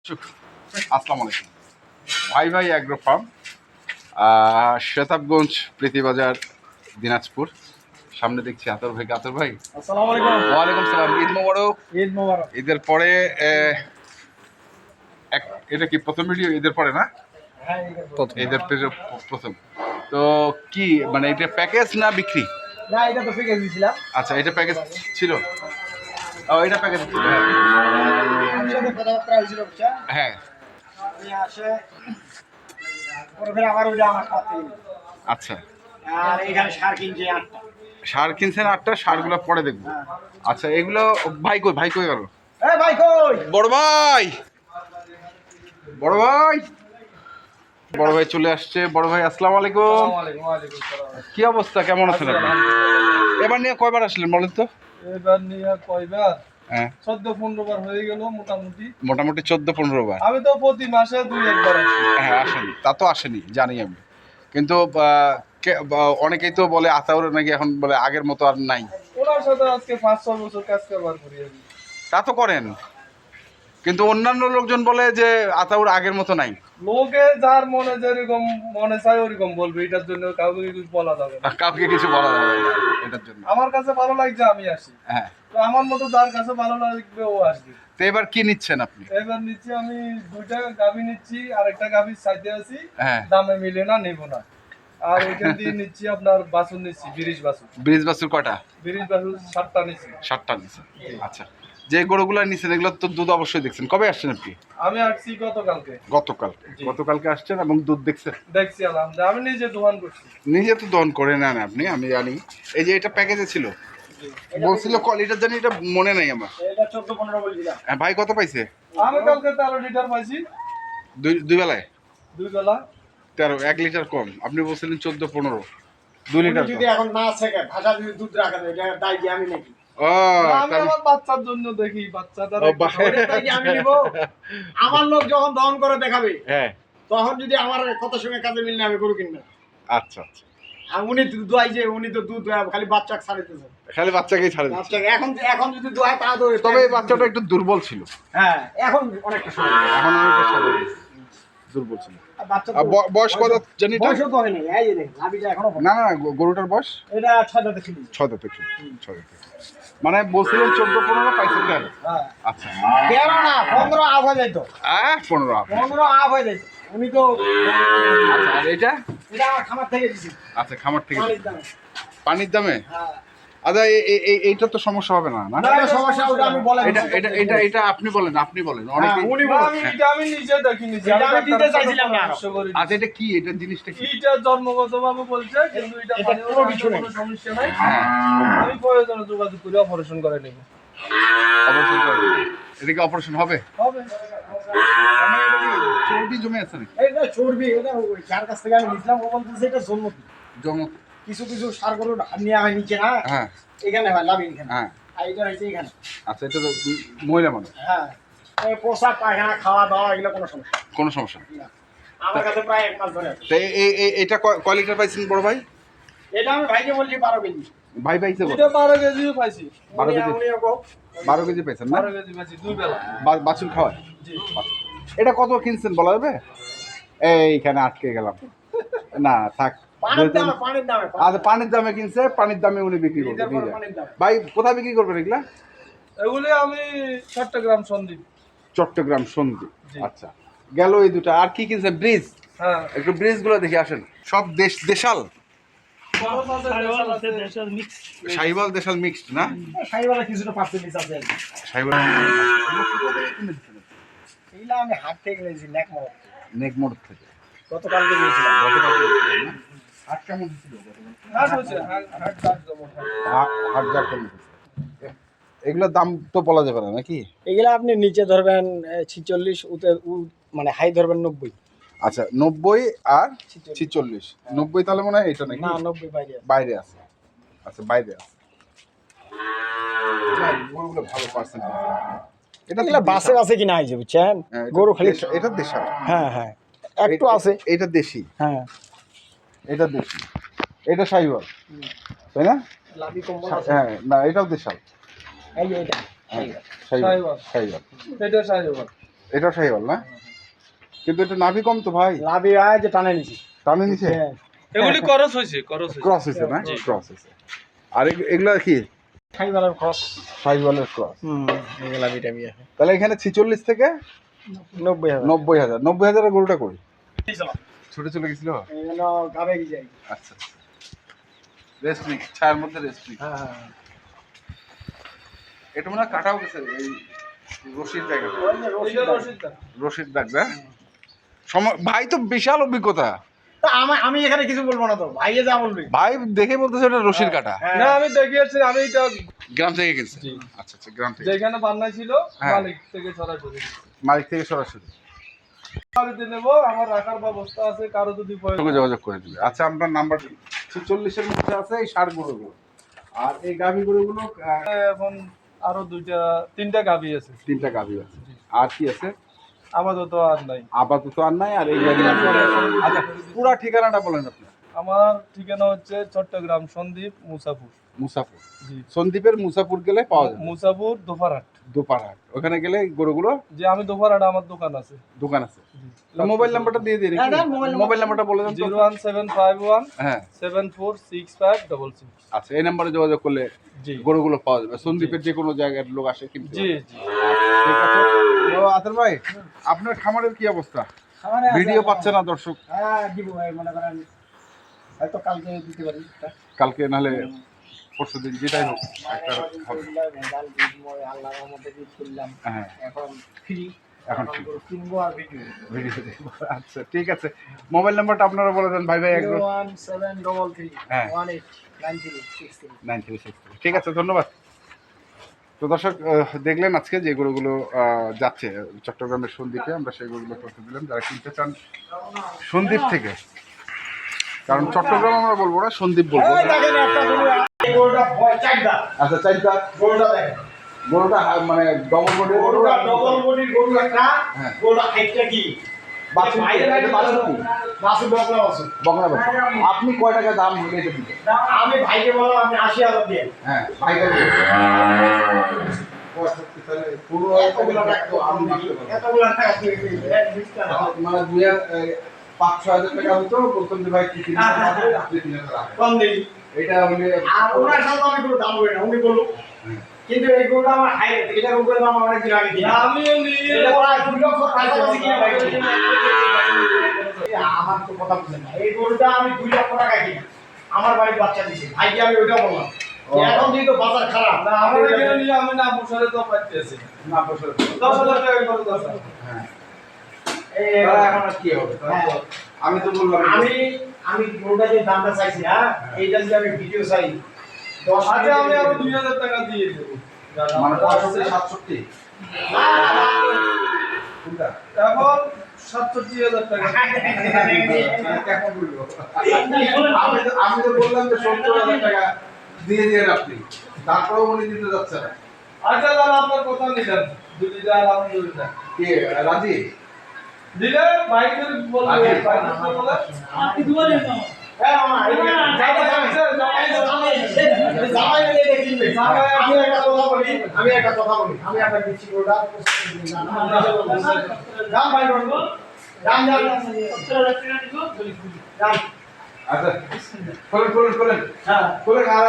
আসসালামু আলাইকুম। ভাই ভাই অ্যাগ্রো ফার্ম, শেতাবগঞ্জ প্রীতিবাজার, দিনাজপুর। সামনে দেখছি আতর ভাই। আতর ভাই, আসসালামু আলাইকুম। ওয়ালাইকুম সালাম। ঈদ মোবারক। ঈদ মোবারক। ঈদের পরে এটা কি প্রথম ভিডিও? ঈদের পরে না? হ্যাঁ, ঈদের প্রথম। তো কি মানে এটা প্যাকেজ না বিক্রি? না, এটা তো ফিক্স দিছিলাম। আচ্ছা, এটা প্যাকেজ ছিল। ও, এটা প্যাকেজ ছিল। আমার সাথে কথাবার্তা হয়েছিল, বুঝছেন? হ্যাঁ। আমি আসে পরে ফের আবার ওইটা আমার সাথে। আচ্ছা, আর এখানে সার কিনছে 8টা। সার কিনছেন 8টা, সারগুলো পরে দেখবো। আচ্ছা, এগুলো ভাই কই? ভাই কই গেল? এই ভাই কই? বড় ভাই, বড় ভাই, বড় ভাই চলে আসছে। বড় ভাই, আসসালামু আলাইকুম। ওয়ালাইকুম সালাম। কি অবস্থা, কেমন আছেন আপনি? এবার নিয়ে কয়বার আসলেন বলেন তো? এবার নিয়ে কয়বার? হ্যাঁ, 14-15 বার হয়ে গেল মোটামুটি। মোটামুটি 14-15 বার। আমি তো প্রতি মাসে 2-1 বার আসি। হ্যাঁ, আসেনি, তা তো আসেনি, জানি আমি। কিন্তু অনেকেই তো বলে আতাউর নাকি এখন বলে আগের মতো আর নাই। ওনার সাথে আজকে 5-6 বছর কাজ করবার করি আমি। তা তো করেন, কিন্তু অন্যান্য লোকজন বলে যে আতাউর আগের মতো নাই। লোকে যার মনে যেরকম মনে চায় ওরকম বলবে, এটার জন্য কাউকে কিছু বলা যাবে না। কাউকে কিছু বলা যাবে না এটার জন্য। আমার কাছে ভালো লাগছে আমি আসি, হ্যাঁ, তো আমার মতো যার কাছে ভালো লাগবে ও আসবে। তো এবার কি নিচ্ছেন আপনি? এবার নিচ্ছি আমি 2টা গাভী নিচ্ছি, আর একটা গাভীর সাইডে আছি। হ্যাঁ, দামে মিলে না, নেব না। আর ওইখান দিয়ে নিচ্ছি আপনার বাছুর নিচ্ছি, বিরিশ বাছুর। ব্রিজ বাছুর কটা? বিরিশ বাছুর 7টা নিচ্ছি। 7টা নিচ্ছেন। আচ্ছা, যে গরুগুলো নিচ্ছেন এগুলো তো দুধ অবশ্যই দেখছেন। কবে আসছেন আপনি? আমি আসছি গতকালকে। গতকালকে আসছেন এবং দুধ দেখছেন? দেখছি আলহামদুলিল্লাহ, আমি নিজে দোকান করছি। নিজে তো দহন করে নেন আপনি, আমি জানি। এই যে এটা প্যাকেজে ছিল, বলছিল কোয়ালিটার জানি, এটা মনে নাই আমার। এটা 14-15 বলছিলাম। হ্যাঁ, ভাই কত পাইছে? আমি কালকে 13 লিটার পাইছি। দুই বেলায় 2 বেলা। 13, 1 লিটার কম। আপনি বলছিলেন 14-15, 2 লিটার যদি এখন না থাকে ভাষা যদি দুধ রাখা যায়, এটা দায় কি আমি নাকি? ও, আমি আমার বাচ্চার জন্য দেখি, বাচ্চাটার আমি নিব। আমার লোক যখন দহন করে দেখাবে, হ্যাঁ, তখন যদি আমার কথার সঙ্গে কাজে মিললে আমি গরু কিনবো। আচ্ছা আচ্ছা। আর উনি দোয়াই যে, উনি তো দুধ খালি বাচ্চা ছাড়িতেছে। খালি বাচ্চাকেই ছাড়ে দিচ্ছে। বাচ্চাকে এখন যদি দোয়ায় তা তো। তবে এই বাচ্চাটা একটু দুর্বল ছিল। হ্যাঁ, এখন অনেকটা সময়। এখন অনেকটা স্বাভাবিক, দুর্বল ছিল। বাচ্চা বয়স কত জানি এটা? বয়স তো হয়নি, এই যে দেখ নাভিটা এখনো না না, গরুটার বয়স এটা 6 দাঁতে ছিল। 6 দাঁতে ছিল। 6 দাঁতে। মানে বলছিলেন 14-15 পাইছেন কেন? হ্যাঁ, আচ্ছা, কেন না 15 আপ হয়ে যাইতো। 15 আপনি। 15 আপ হয়ে যাইতো। উনি তো আচ্ছা, আর এটা? এটা আমার খামার থেকে দিছি। আচ্ছা, খামার থেকে। পানির দামে। পানির দামে? হ্যাঁ। আচ্ছা, এইটা তো সমস্যা হবে না? না, না, এটা সমস্যা, ওটা আমি বলে এটা দিছি। এটা এটা এটা আপনি বলেন, আপনি বলেন। অনেকে হ্যাঁ, উনি বলে। আমি নিজে দেখি নিজে। এটা আমি দিতে চাইছিলাম না আরো। আচ্ছা, এটা কি? এটা জিনিসটা কি? এটা জন্মগতভাবে বলছে, কিন্তু এটা এটা কোনো কিছু নেই। কোনো সমস্যা নাই। হ্যাঁ, আমি প্রয়োজনে যোগাযোগ করে অপারেশন করে নেব। অপারেশন করে দিবেন। এটা কি অপারেশন হবে? হবে। মানে এটা কি চর্বি জমে আছে নাকি? এটা চর্বি, এটা ওই যার কাছ থেকে আমি নিছিলাম ও বলতেছে এটা জন্মতি। জম কিছু কিছু সার গরু নিয়ে হয় নিচে না, হ্যাঁ এখানে হয় লাভ এখানে। হ্যাঁ। আর এটা হয়েছে এখানে। আচ্ছা, এটা তো মহিলা মানুষ, হ্যাঁ, এই পোশাক পায়খানা খাওয়া দাওয়া এগুলো কোনো সমস্যা কোনো সমস্যা নেই। না। আমার কাছে প্রায় 1 মাস ধরে আছে। তো এটা কয় লিটার পাইছেন বড় ভাই? এটা আমি ভাইকে বলছি 12 কেজি। ভাই পাইছে কত? এটা 12 কেজিও পাইছি। 12 কেজি? উনিও কো 12 কেজি পাইছেন না? 12 কেজি পাইছি 2 বেলা। বাছুর খাওয়ায়? জি। এটা কত কিনছেন বলা যাবে? এইখানে আটকে গেলাম। না থাক। পানির দামে। আচ্ছা, পানির দামে কিনছে, পানির দামে উনি বিক্রি করবে। নিজের পর পানির দাম। ভাই কোথায় বিক্রি করবেন এগুলা? এগুলি আমি চট্টগ্রাম সন্দ্বীপ। চট্টগ্রাম সন্দ্বীপ। জি। আচ্ছা, গেল এই দুটো। আর কি কিনছেন? ব্রিজ? হ্যাঁ, একটু ব্রিজ গুলো দেখে আসেন। সব দেশাল, শাহিওয়াল দেশাল মিক্সড না? সাইবালা কিছুটা পার্সেন্টেজ আছে। শাহিওয়াল। এইগুলা আমি হাট থেকে নিয়েছি, নেক মোড় থেকে। গতকালকে নিয়েছিলাম। হাট কেমন ছিল? হাট হচ্ছে, হাট দাম জমা। হাট যা কেমন হয়েছে? এগুলোর দাম তো বলা যাবে না নাকি? এগুলা আপনি নিচে ধরবেন 46, মানে হাই ধরবেন 90। আচ্ছা, 90 আর 46। 90 তাহলে মনে হয় এটা নাকি? না, 90 বাইরে আছে। বাইরে আছে। আচ্ছা, বাইরে আছে। গরুগুলো ভালো পার্সেন্ট। এটা এগুলা বাসে কিনা হয়েছে, বুঝছেন? গরু খালি এটা দেশাল। হ্যাঁ হ্যাঁ, একটু আছে। এটা দেশি। হ্যাঁ, এটা দেশি। এটা শাহিওয়াল, তাই না? লাভি কম্বল আছে। হ্যাঁ, না এটাও দেশাল। এই যে এটা হ্যাঁ, শাহিওয়াল। শাহিওয়াল। এটা শাহিওয়াল। এটাও শাহিওয়াল না, কিন্তু এটা নাভি কম তো ভাই, লাভি আয় যে টানে নিছি। টানে নিচে এগুলি করস হয়েছে করস হয়েছে ক্রস হয়েছে না, ক্রস হয়েছে। আর এগুলা কি খাইবারের ক্রস। শাহিওয়ালের ক্রস। এই লাভিটা বিয়ে তাহলে এখানে 46 থেকে 90,000। 90,000, 90,000 গরুটা কই ছুটে চলে গেছিল। এগুলো গাবে কি যাই। আচ্ছা রেস্ট নিক, ছায়ার মধ্যে রেস্ট নিক। হ্যাঁ এটা মনে হয় কাটাও গেছে এই রশির জায়গাটা, রশির দাগ না। ভাই তো বিশাল অভিজ্ঞতা, তা আমি এখানে কিছু বলবো না তো, ভাইয়ে যা বলবি। ভাই দেখে বলতেছে এটা রশির কাটা। না আমি দেখিয়েছি, আমি এটা গ্রাম থেকে কিনছে। জি। আচ্ছা গ্রাম থেকে, যেখানে বান্না ছিল হ্যাঁ। মালিক থেকে সরাসরি মালিক থেকে সরাসরি বাড়িতে নেবো, আমার রাখার ব্যবস্থা আছে, কারো যদি সঙ্গে যোগাযোগ করে দিবে। আচ্ছা আপনার নাম্বার 46-এর মধ্যে আছে এই ষাঁড় গরুগুলো, আর এই গাভী গরুগুলো এখন আরো তিনটা গাভী আছে, 3টা গাভী আছে। আর কি আছে আপাতত আর নাই। আপাতত আর নাই। আর এই গাভী, আচ্ছা পুরা ঠিকানাটা বলেন আপনি। আমার ঠিকানা হচ্ছে চট্টগ্রাম সন্দ্বীপ মুসাপুর। মুসাফর, জি, সন্দ্বীপের মুসাফর গেলে পাওয়া যাবে, মুসাপুর দোফারহাট। দোপারহাট। ওখানে গেলে গরুগুলো যে আমি দোফারহাট আমার দোকান আছে। দোকান আছে। মোবাইল নাম্বারটা দিয়ে দিই, হ্যাঁ, দেন, মোবাইল মোবাইল নাম্বারটা বলে দেন তো। 01751 হ্যাঁ 746566। আচ্ছা, এই নাম্বারে যোগাযোগ করলে জি গরুগুলো পাওয়া যাবে। সন্দ্বীপের যে কোনো জায়গার লোক আসে কিনতে জি পারবে। জি। ঠিক আছে। তো আতর ভাই, আপনার খামারের কি অবস্থা? আমারে আছে, ভিডিও পাচ্ছে না দর্শক, হ্যাঁ দিব ভাই, মনে করেন হয়তো কালকে দিতে পারি। কালকে নাহলে পরশুদিন, যেটাই হোক একটা হবে। আলহামদুলিল্লাহ, ভেজাল দিন মই আল্লাহর রহমতে ঈদ করলাম। হ্যাঁ এখন ফ্রি, এখন ঠিক, গরু কিনবো আর ভিডিও। ভিডিও দেখবো। আচ্ছা ঠিক আছে, মোবাইল নাম্বারটা আপনারা বলে দেন ভাই একদম। 01733 হ্যাঁ 189363। 9363। ঠিক আছে, ধন্যবাদ। তো দর্শক দেখলেন আজকে যে গরুগুলো যাচ্ছে চট্টগ্রামের সন্দ্বীপে, আমরা সেই গরুগুলো করতে দিলাম। যারা কিনতে চান সন্দ্বীপ থেকে, কারণ চট্টগ্রাম আমরা বলবো না, সন্দ্বীপ বলবো। এই দেখেন একটা গরু, এই গরুটা চারটা। আচ্ছা চাইটা গরুটা দেখেন, গরুটা মানে ডবল বডি, গরুটা ডবল বডির গরু একটা। হ্যাঁ। গরুটা হাইটটা কি? বাছুর, এটা বাছুর কি? বাছুর বকনা বাছুর। বকনা বাছুর। আপনি কয় টাকা দাম হলে এটা দিবেন? আমি ভাইকে বললাম আপনি 80,000 দিয়ে। হ্যাঁ ভাই তাহলে পুরো এতগুলো টাকা তো আমি দিই। এতগুলো টাকা তুই দিবি, এক বিশটা না। মানে 5-6 হাজার টাকা হতো, বলতাম যে ভাই কি কিনতে হবে, আপনি 3,000 টাকা। কম দিই। এটা হলে আর ওনার সাথে আমি কোনো দাম বলি না, উনি বলুক। কিন্তু এই গরুটা আমার হাই, এটার উপরে দাম অনেক দিন আগে দিই। আমিও নিয়ে এটা প্রায় 2 লক্ষ কাছাকাছি কিনে ভাই। আমার তো কথা বুঝেন না। এই গরুটা আমি 2 লক্ষ টাকা কিনি। আমার বাড়ির বাচ্চা দিছে। ভাইকে আমি ওইটা বললাম। যে এখন যেহেতু বাজার খারাপ, না আমার এখানে নিয়ে আমি না বসরে তো পাইতেছি না বছর। 10,000 টাকা করে 10,000। হ্যাঁ এই এখন আর কি হবে? হ্যাঁ। আমি তো বললাম আমি গরুটা যে দামটা চাইছি, হ্যাঁ, এইটা যদি আমি ভিডিও চাই 10 আচ্ছা আমি আরো 2,000 টাকা দিয়ে দেব। মানে 65-67 না, না, কোনটা? এখন 67,000 টাকা। কেমন বলবো? আমি তো বললাম যে 70,000 টাকা দিয়ে দিয়ে আপনি, তারপরেও উনি দিতে যাচ্ছে না। আচ্ছা দাদা আপনার কথা নিলাম, যদি যা আলহামদুলিল্লাহ কি রাজি? দিলে ভাই যদি বলবে আগে ভাই যদি বলে আপনি দুবারে না। হ্যাঁ মামা, এই জামাই মিলে এটা কিনবে। আমি একটা কথা বলি। আমি আপনার দিচ্ছি গরুটা। দাম ভাই বলবো। দাম দাম। আচ্ছা খোলেন হ্যাঁ। খোলেন আর